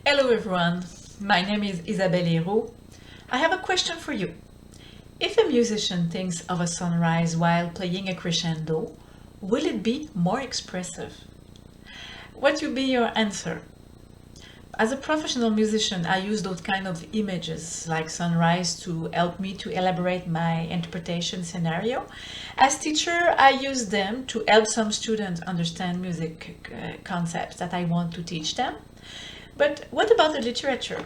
Hello everyone, my name is Isabelle Hérault. I have a question for you. If a musician thinks of a sunrise while playing a crescendo, will it be more expressive? What will be your answer? As a professional musician, I use those kind of images like sunrise to help me to elaborate my interpretation scenario. As teacher, I use them to help some students understand music concepts that I want to teach them. But what about the literature?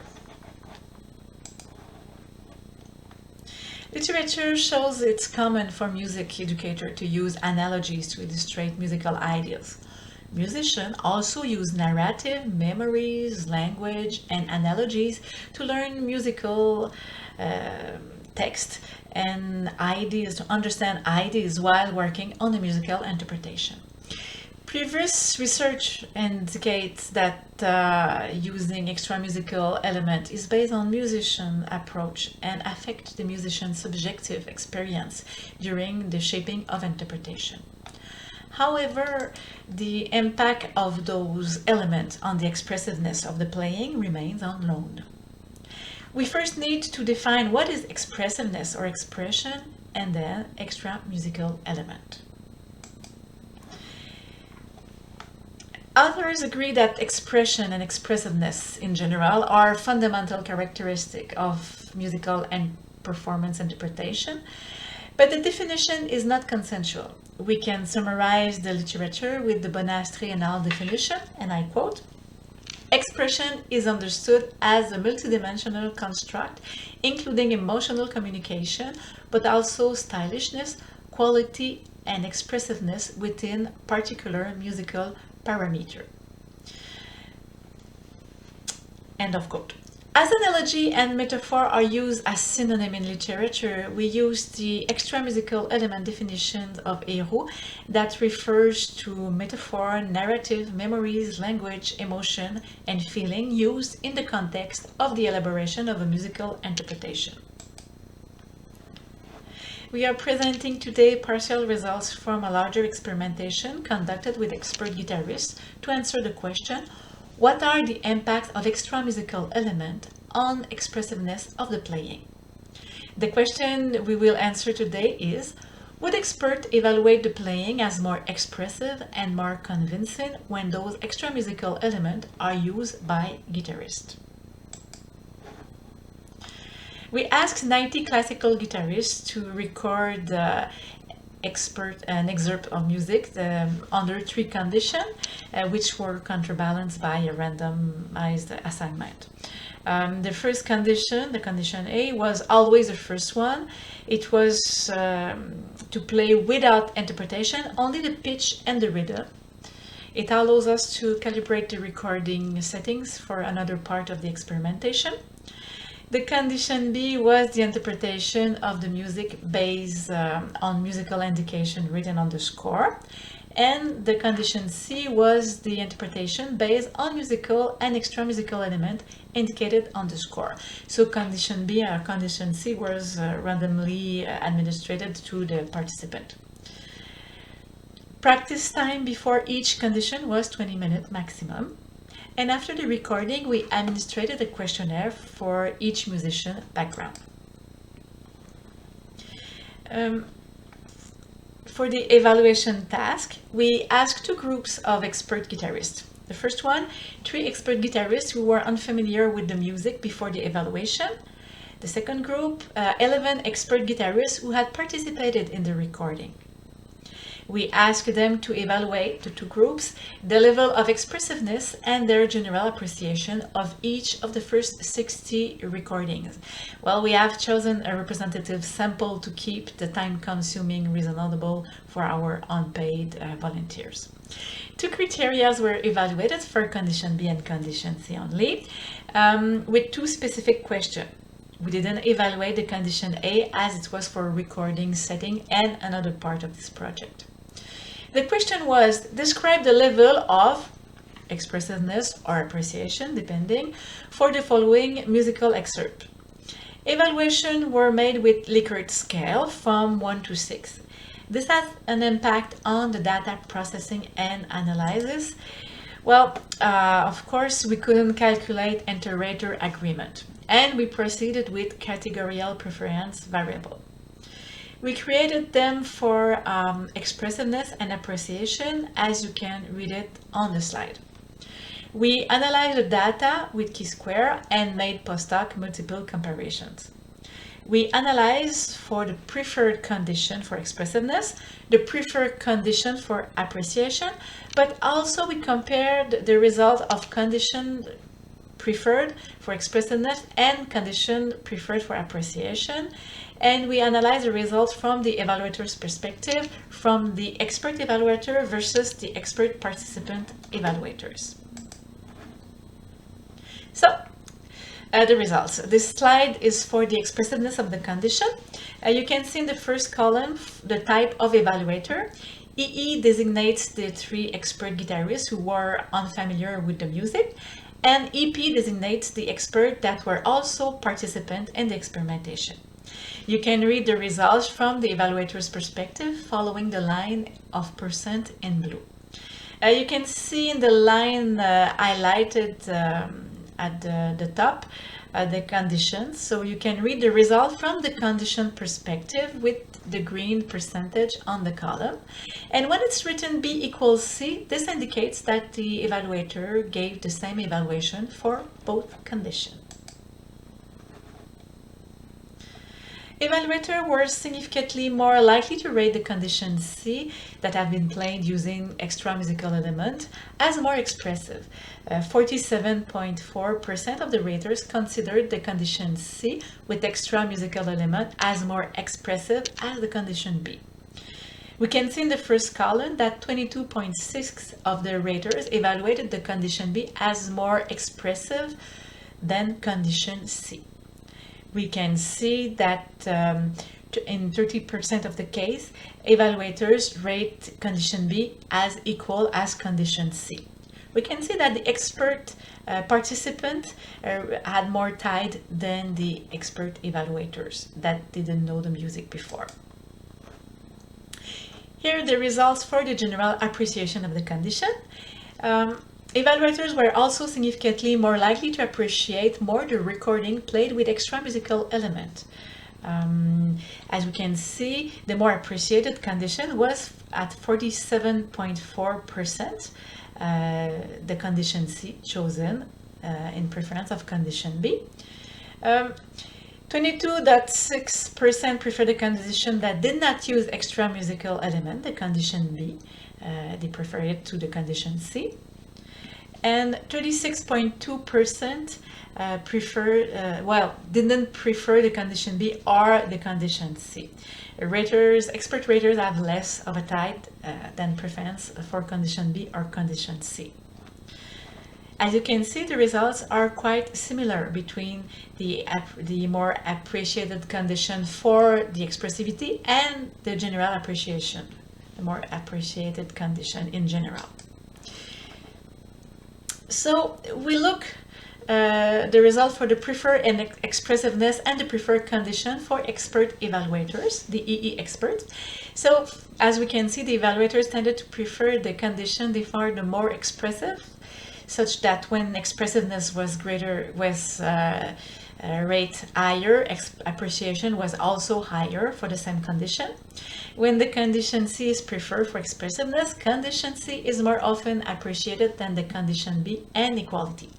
Literature shows it's common for music educators to use analogies to illustrate musical ideas. Musicians also use narrative, memories, language, and analogies to learn musical text and ideas, to understand ideas while working on a musical interpretation. Previous research indicates that using extra musical element is based on musician approach and affect the musician's subjective experience during the shaping of interpretation. However, the impact of those elements on the expressiveness of the playing remains unknown. We first need to define what is expressiveness or expression and then extra musical element. Authors agree that expression and expressiveness in general are fundamental characteristics of musical and performance interpretation, but the definition is not consensual. We can summarize the literature with the Bonas triennale definition, and I quote, "Expression is understood as a multidimensional construct, including emotional communication, but also stylishness, quality, and expressiveness within particular musical parameter." End of quote. As analogy and metaphor are used as synonym in literature, we use the extra musical element definition of Hérault that refers to metaphor, narrative, memories, language, emotion, and feeling used in the context of the elaboration of a musical interpretation. We are presenting today partial results from a larger experimentation conducted with expert guitarists to answer the question, what are the impacts of extra musical element on expressiveness of the playing? The question we will answer today is, would experts evaluate the playing as more expressive and more convincing when those extra musical elements are used by guitarists? We asked 90 classical guitarists to record an excerpt of music under three conditions, which were counterbalanced by a randomized assignment. The first condition, the condition A, was always the first one. It was to play without interpretation, only the pitch and the rhythm. It allows us to calibrate the recording settings for another part of the experimentation. The condition B was the interpretation of the music based on musical indication written on the score. And the condition C was the interpretation based on musical and extra musical element indicated on the score. So condition B or condition C was randomly administered to the participant. Practice time before each condition was 20 minutes maximum. And after the recording, we administered a questionnaire for each musician background. For the evaluation task, we asked two groups of expert guitarists. The first one, 3 expert guitarists who were unfamiliar with the music before the evaluation. The second group, 11 expert guitarists who had participated in the recording. We asked them to evaluate, the two groups, the level of expressiveness and their general appreciation of each of the first 60 recordings. Well, we have chosen a representative sample to keep the time-consuming reasonable for our unpaid volunteers. 2 criteria were evaluated for condition B and condition C only, with 2 specific questions. We didn't evaluate the condition A as it was for a recording setting and another part of this project. The question was, describe the level of expressiveness or appreciation, depending, for the following musical excerpt. Evaluations were made with Likert scale from 1 to 6. This has an impact on the data processing and analysis. Well, of course, we couldn't calculate inter-rater agreement, and we proceeded with categorical preference variable. We created them for expressiveness and appreciation, as you can read it on the slide. We analyzed the data with chi-square and made post-hoc multiple comparisons. We analyzed for the preferred condition for expressiveness, the preferred condition for appreciation, but also we compared the result of condition preferred for expressiveness and condition preferred for appreciation, and we analyze the results from the evaluator's perspective, from the expert evaluator versus the expert participant evaluators. So, the results. This slide is for the expressiveness of the condition. You can see in the first column the type of evaluator. EE designates the 3 expert guitarists who were unfamiliar with the music, and EP designates the experts that were also participants in the experimentation. You can read the results from the evaluator's perspective following the line of percent in blue. You can see in the line highlighted at the top the conditions, so you can read the result from the condition perspective with the green percentage on the column. And when it's written B equals C, this indicates that the evaluator gave the same evaluation for both conditions. Evaluators were significantly more likely to rate the condition C that have been played using extra musical element as more expressive. 47.4% of the raters considered the condition C with extra musical element as more expressive as the condition B. We can see in the first column that 22.6% of the raters evaluated the condition B as more expressive than condition C. We can see that in 30% of the case, evaluators rate condition B as equal as condition C. We can see that the expert participant had more tied than the expert evaluators that didn't know the music before. Here are the results for the general appreciation of the condition. Evaluators were also significantly more likely to appreciate more the recording played with extra musical element. As we can see, the more appreciated condition was at 47.4%, the condition C chosen in preference of condition B. 22.6% prefer the condition that did not use extra musical element, the condition B. They prefer it to the condition C. And 36.2% didn't prefer the condition B or the condition C. Expert raters have less of a tie than preference for condition B or condition C. As you can see, the results are quite similar between the more appreciated condition for the expressivity and the general appreciation, the more appreciated condition in general. So we look the result for the preferred and expressiveness and the preferred condition for expert evaluators, the EE experts. So as we can see, the evaluators tended to prefer the condition they found the more expressive, such that when expressiveness was greater, rate higher, appreciation was also higher for the same condition. When the condition C is preferred for expressiveness, condition C is more often appreciated than the condition B, and equality.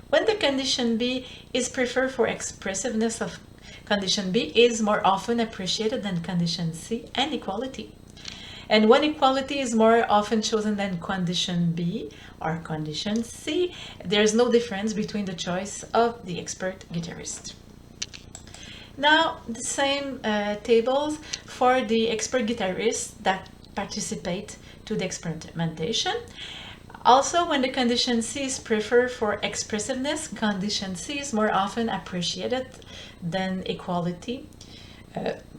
When the condition B is preferred for expressiveness, of condition B is more often appreciated than condition C, and equality. And when equality is more often chosen than condition B or condition C, there's no difference between the choice of the expert guitarist. Now, the same tables for the expert guitarists that participate to the experimentation. Also, when the condition C is preferred for expressiveness, condition C is more often appreciated than equality,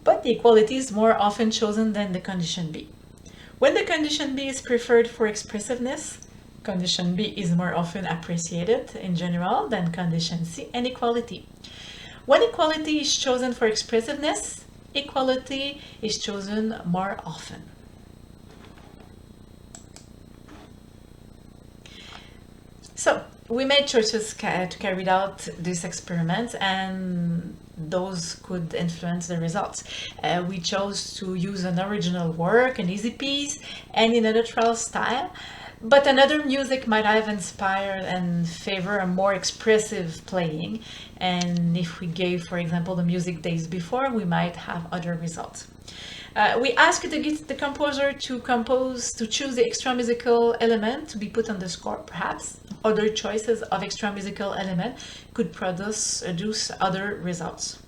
but the equality is more often chosen than the condition B. When the condition B is preferred for expressiveness, condition B is more often appreciated in general than condition C, and equality. When equality is chosen for expressiveness, equality is chosen more often. So we made choices to carry out this experiment, and those could influence the results. We chose to use an original work, an easy piece, and in a neutral style. But another music might have inspired and favor a more expressive playing. And if we gave, for example, the music days before, we might have other results. We asked the composer to choose the extra musical element to be put on the score, perhaps. Other choices of extra musical element could produce other results.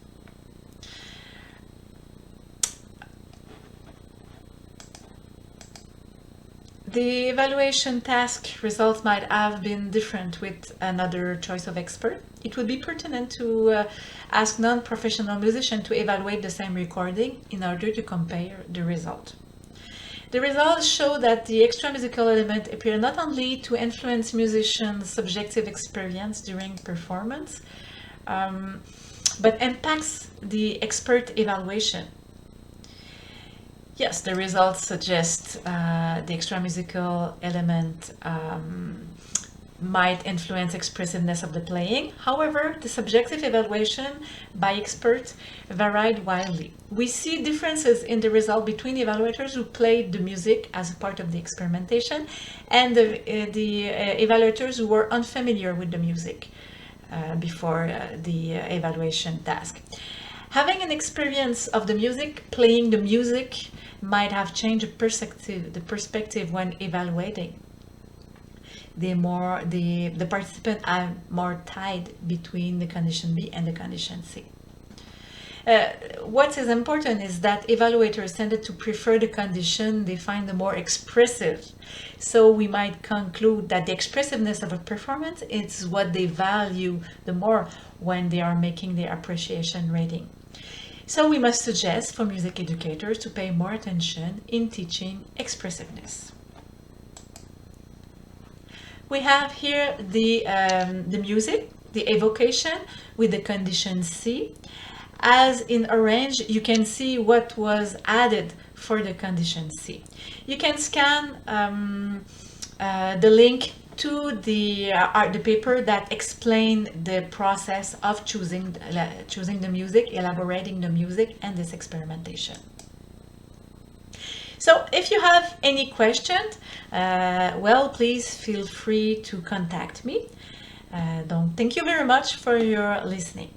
The evaluation task results might have been different with another choice of expert. It would be pertinent to ask non-professional musicians to evaluate the same recording in order to compare the result. The results show that the extra musical element appear not only to influence musicians' subjective experience during performance, but impacts the expert evaluation. Yes, the results suggest the extra musical element might influence expressiveness of the playing. However, the subjective evaluation by experts varied wildly. We see differences in the result between evaluators who played the music as a part of the experimentation and the evaluators who were unfamiliar with the music before the evaluation task. Having an experience of the music, playing the music, might have changed the perspective when evaluating. The participants are more tied between the condition B and the condition C. What is important is that evaluators tended to prefer the condition they find the more expressive. So we might conclude that the expressiveness of a performance is what they value the more when they are making their appreciation rating. So we must suggest for music educators to pay more attention in teaching expressiveness. We have here the music, the evocation with the condition C. As in orange, you can see what was added for the condition C. You can scan the link to the paper that explain the process of choosing the music, elaborating the music, and this experimentation. So if you have any questions, well, please feel free to contact me. Thank you very much for your listening.